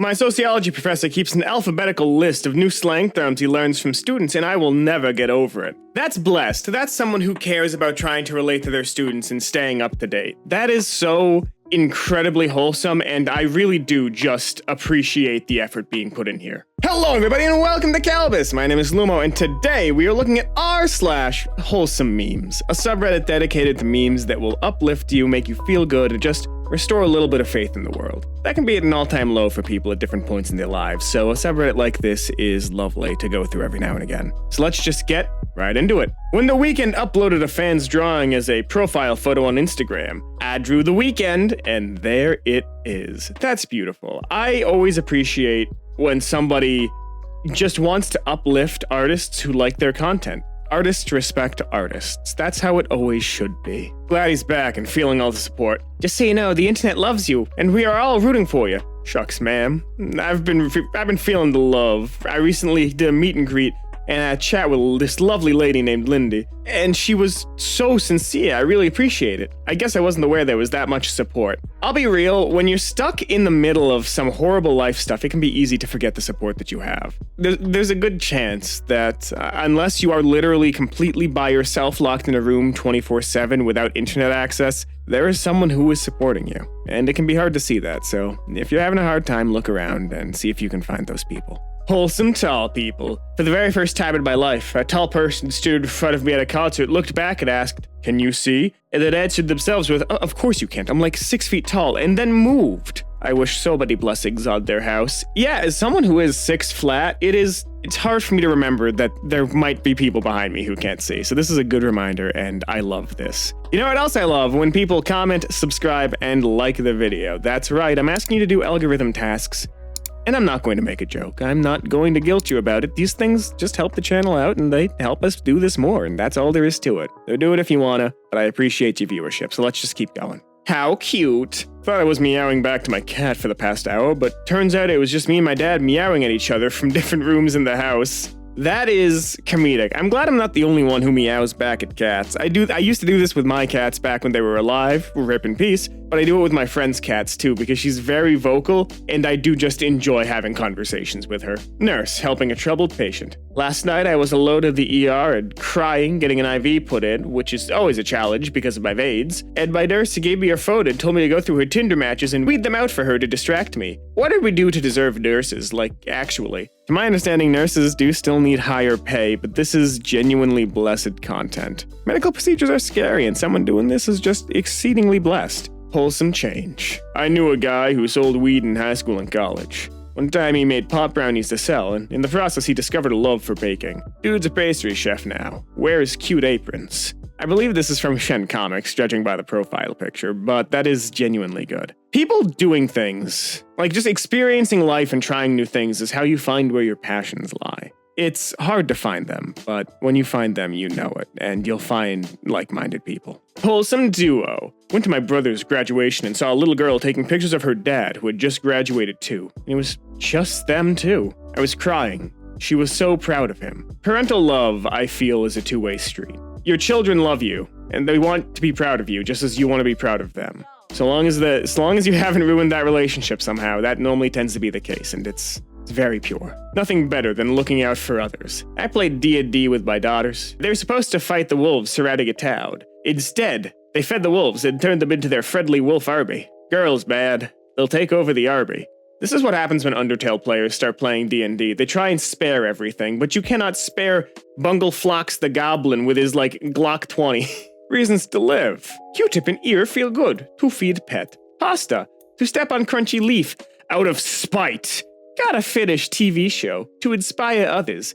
My sociology professor keeps an alphabetical list of new slang terms he learns from students, and I will never get over it. That's blessed. That's someone who cares about trying to relate to their students and staying up to date. That is so incredibly wholesome, and I really do just appreciate the effort being put in here. Hello everybody and welcome to Kalbus! My name is Lumo, and today we are looking at r/WholesomeMemes, a subreddit dedicated to memes that will uplift you, make you feel good, and just restore a little bit of faith in the world. That can be at an all-time low for people at different points in their lives, so a subreddit like this is lovely to go through every now and again. So let's just get right into it. When The Weeknd uploaded a fan's drawing as a profile photo on Instagram, I drew The Weeknd, and there it is. That's beautiful. I always appreciate when somebody just wants to uplift artists who like their content. Artists respect artists. That's how it always should be. Glad he's back and feeling all the support. Just so you know, the internet loves you, and we are all rooting for you. Shucks, ma'am. I've been feeling the love. I recently did a meet and greet and a chat with this lovely lady named Lindy, and she was so sincere. I really appreciate it. I guess I wasn't aware there was that much support. I'll be real, when you're stuck in the middle of some horrible life stuff, it can be easy to forget the support that you have. There's a good chance that unless you are literally completely by yourself, locked in a room 24/7 without internet access, there is someone who is supporting you. And it can be hard to see that, so if you're having a hard time, look around and see if you can find those people. Wholesome tall people. For the very first time in my life, a tall person stood in front of me at a concert, looked back and asked, "Can you see?" And then answered themselves with, "Of course you can't, I'm like 6 feet tall," and then moved. I wish so many blessings on their house. Yeah, as someone who is 6 flat, it's hard for me to remember that there might be people behind me who can't see. So this is a good reminder, and I love this. You know what else I love? When people comment, subscribe, and like the video. That's right, I'm asking you to do algorithm tasks. And I'm not going to make a joke. I'm not going to guilt you about it. These things just help the channel out, and they help us do this more, and that's all there is to it. So do it if you wanna, but I appreciate your viewership, so let's just keep going. How cute. Thought I was meowing back to my cat for the past hour, but turns out it was just me and my dad meowing at each other from different rooms in the house. That is comedic. I'm glad I'm not the only one who meows back at cats. I used to do this with my cats back when they were alive, rip in peace, but I do it with my friend's cats too because she's very vocal and I do just enjoy having conversations with her. Nurse, helping a troubled patient. Last night I was alone at the ER and crying, getting an IV put in, which is always a challenge because of my VAIDS, and my nurse gave me her phone and told me to go through her Tinder matches and weed them out for her to distract me. What did we do to deserve nurses, like actually? To my understanding, nurses do still need higher pay, but this is genuinely blessed content. Medical procedures are scary, and someone doing this is just exceedingly blessed. Wholesome change. I knew a guy who sold weed in high school and college. One time he made pop brownies to sell, and in the process he discovered a love for baking. Dude's a pastry chef now. Wears cute aprons. I believe this is from Shen Comics, judging by the profile picture, but that is genuinely good. People doing things, like just experiencing life and trying new things, is how you find where your passions lie. It's hard to find them, but when you find them, you know it, and you'll find like-minded people. Wholesome duo. Went to my brother's graduation and saw a little girl taking pictures of her dad, who had just graduated too. It was just them too. I was crying. She was so proud of him. Parental love, I feel, is a two-way street. Your children love you, and they want to be proud of you, just as you want to be proud of them. So long as you haven't ruined that relationship somehow, that normally tends to be the case, and it's very pure. Nothing better than looking out for others. I played D&D with my daughters. They were supposed to fight the wolves surrounding a town. Instead, they fed the wolves and turned them into their friendly wolf army. Girls, bad. They'll take over the army. This is what happens when Undertale players start playing D&D. They try and spare everything, but you cannot spare Bungle Flox the Goblin with his, Glock 20. Reasons to live. Q-tip and ear feel good. To feed pet. Pasta. To step on crunchy leaf. Out of spite. Gotta finish TV show. To inspire others.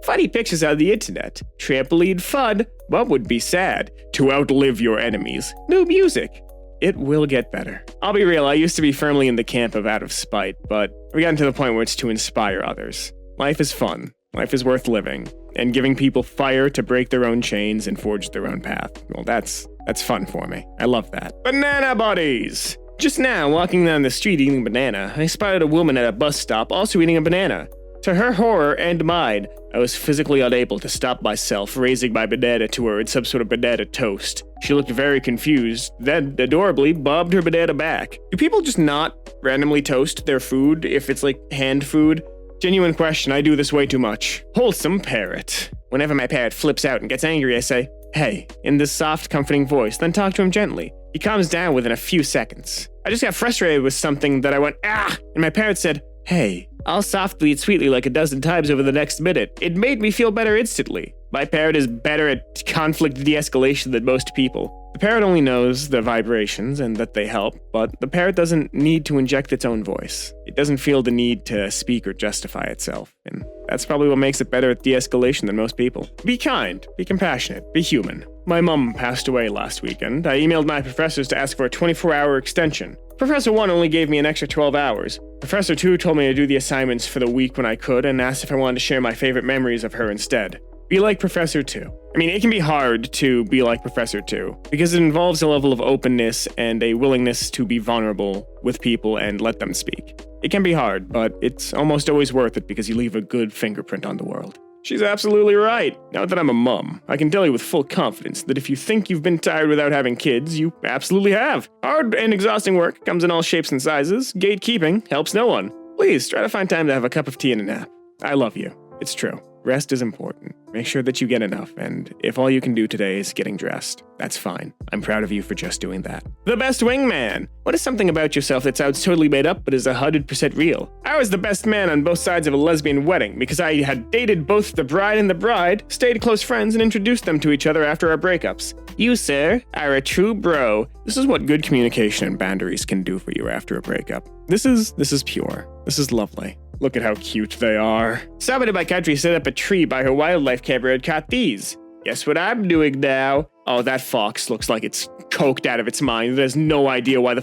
Funny pictures on the internet. Trampoline fun. What would be sad? To outlive your enemies. New music. It will get better. I'll be real, I used to be firmly in the camp of out of spite, but we gotten to the point where it's to inspire others. Life is fun. Life is worth living. And giving people fire to break their own chains and forge their own path. Well, that's fun for me. I love that. Banana buddies! Just now, walking down the street eating a banana, I spotted a woman at a bus stop also eating a banana. To her horror and mine, I was physically unable to stop myself raising my banana to her in some sort of banana toast. She looked very confused, then, adorably, bobbed her banana back. Do people just not randomly toast their food if it's like hand food? Genuine question, I do this way too much. Wholesome parrot. Whenever my parrot flips out and gets angry, I say, "Hey," in this soft, comforting voice, then talk to him gently. He calms down within a few seconds. I just got frustrated with something that I went, "Ah!" and my parrot said, "Hey," all softly and sweetly like a dozen times over the next minute. It made me feel better instantly. My parrot is better at conflict de-escalation than most people. The parrot only knows the vibrations and that they help, but the parrot doesn't need to inject its own voice. It doesn't feel the need to speak or justify itself, and that's probably what makes it better at de-escalation than most people. Be kind, be compassionate, be human. My mum passed away last weekend. I emailed my professors to ask for a 24-hour extension. Professor 1 only gave me an extra 12 hours. Professor 2 told me to do the assignments for the week when I could and asked if I wanted to share my favorite memories of her instead. Be like Professor 2. I mean, it can be hard to be like Professor 2 because it involves a level of openness and a willingness to be vulnerable with people and let them speak. It can be hard, but it's almost always worth it because you leave a good fingerprint on the world. She's absolutely right. Now that I'm a mum, I can tell you with full confidence that if you think you've been tired without having kids, you absolutely have. Hard and exhausting work comes in all shapes and sizes. Gatekeeping helps no one. Please try to find time to have a cup of tea and a nap. I love you. It's true. Rest is important. Make sure that you get enough, and if all you can do today is getting dressed, that's fine. I'm proud of you for just doing that. The best wingman. What is something about yourself that sounds totally made up but is 100% real? I was the best man on both sides of a lesbian wedding because I had dated both the bride and the bride, stayed close friends, and introduced them to each other after our breakups. You, sir, are a true bro. This is what good communication and boundaries can do for you after a breakup. This is pure. This is lovely. Look at how cute they are. Somebody in my country set up a tree by her wildlife camera and caught these. Guess what I'm doing now? Oh, that fox looks like it's coked out of its mind. It has no idea why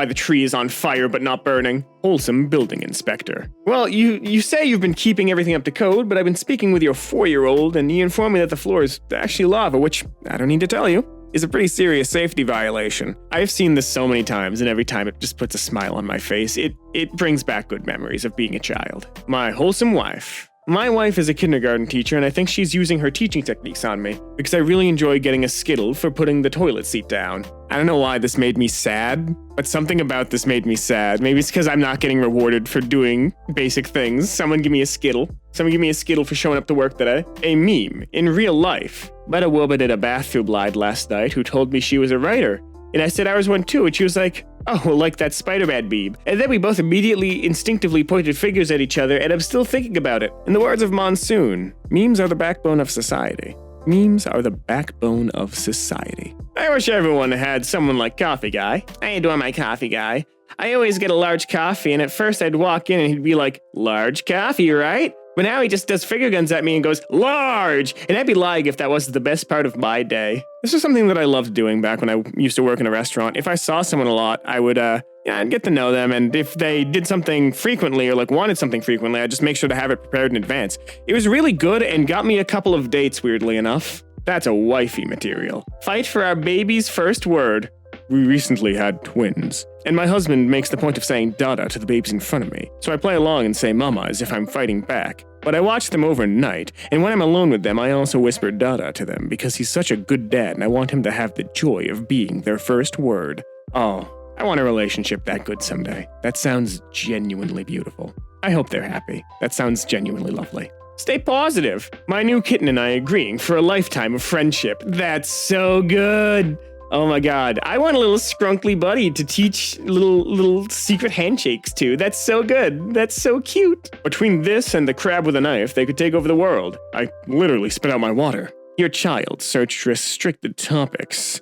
the tree is on fire but not burning. Wholesome building inspector. Well, you say you've been keeping everything up to code, but I've been speaking with your 4-year-old, and he informed me that the floor is actually lava, which I don't need to tell you is a pretty serious safety violation. I've seen this so many times, and every time it just puts a smile on my face. It brings back good memories of being a child. My wholesome wife. My wife is a kindergarten teacher, and I think she's using her teaching techniques on me, because I really enjoy getting a Skittle for putting the toilet seat down. I don't know why this made me sad, but something about this made me sad. Maybe it's because I'm not getting rewarded for doing basic things. Someone give me a Skittle. Someone give me a Skittle for showing up to work today. A meme, in real life. Met a woman in a bathroom line last night who told me she was a writer. And I said I was one too, and she was like, "Oh, well, like that Spider-Man meme." And then we both immediately, instinctively pointed fingers at each other, and I'm still thinking about it. In the words of Monsoon, memes are the backbone of society. Memes are the backbone of society. I wish everyone had someone like Coffee Guy. I adore my Coffee Guy. I always get a large coffee, and at first I'd walk in and he'd be like, "Large coffee, right?" But now he just does finger guns at me and goes, "Large!" And I'd be lying if that wasn't the best part of my day. This was something that I loved doing back when I used to work in a restaurant. If I saw someone a lot, I would, I'd get to know them. And if they did something frequently or wanted something frequently, I'd just make sure to have it prepared in advance. It was really good and got me a couple of dates, weirdly enough. That's a wifey material. Fight for our baby's first word. We recently had twins. And my husband makes the point of saying "dada" to the babies in front of me, so I play along and say "mama" as if I'm fighting back. But I watch them overnight, and when I'm alone with them, I also whisper "dada" to them because he's such a good dad and I want him to have the joy of being their first word. Oh, I want a relationship that good someday. That sounds genuinely beautiful. I hope they're happy. That sounds genuinely lovely. Stay positive. My new kitten and I agreeing for a lifetime of friendship. That's so good. Oh my god, I want a little scrunkly buddy to teach little secret handshakes to. That's so good. That's so cute. Between this and the crab with a knife, they could take over the world. I literally spit out my water. Your child searched restricted topics.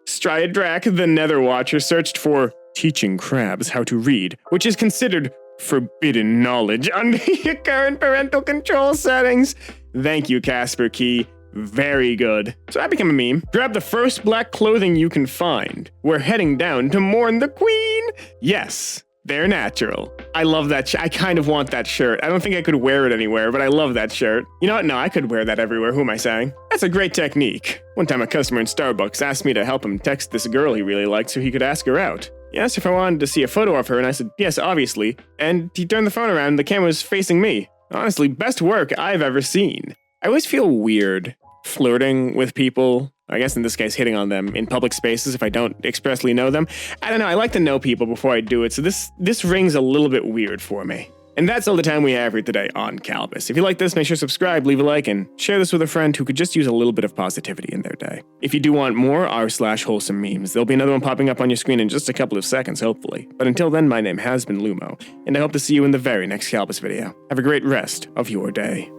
Striadrak, the Nether Watcher, searched for teaching crabs how to read, which is considered forbidden knowledge under your current parental control settings. Thank you, Casper Key. Very good. So I became a meme. Grab the first black clothing you can find. We're heading down to mourn the queen. Yes, they're natural. I love that. I kind of want that shirt. I don't think I could wear it anywhere, but I love that shirt. You know what? No, I could wear that everywhere. Who am I saying? That's a great technique. One time a customer in Starbucks asked me to help him text this girl he really liked so he could ask her out. He asked if I wanted to see a photo of her, and I said, yes, obviously. And he turned the phone around and the camera was facing me. Honestly, best work I've ever seen. I always feel weird flirting with people. I guess in this case, hitting on them in public spaces if I don't expressly know them. I don't know, I like to know people before I do it, so this rings a little bit weird for me. And that's all the time we have here today on Kalbus. If you like this, make sure to subscribe, leave a like, and share this with a friend who could just use a little bit of positivity in their day. If you do want more r/WholesomeMemes, there'll be another one popping up on your screen in just a couple of seconds, hopefully. But until then, my name has been Lumo, and I hope to see you in the very next Kalbus video. Have a great rest of your day.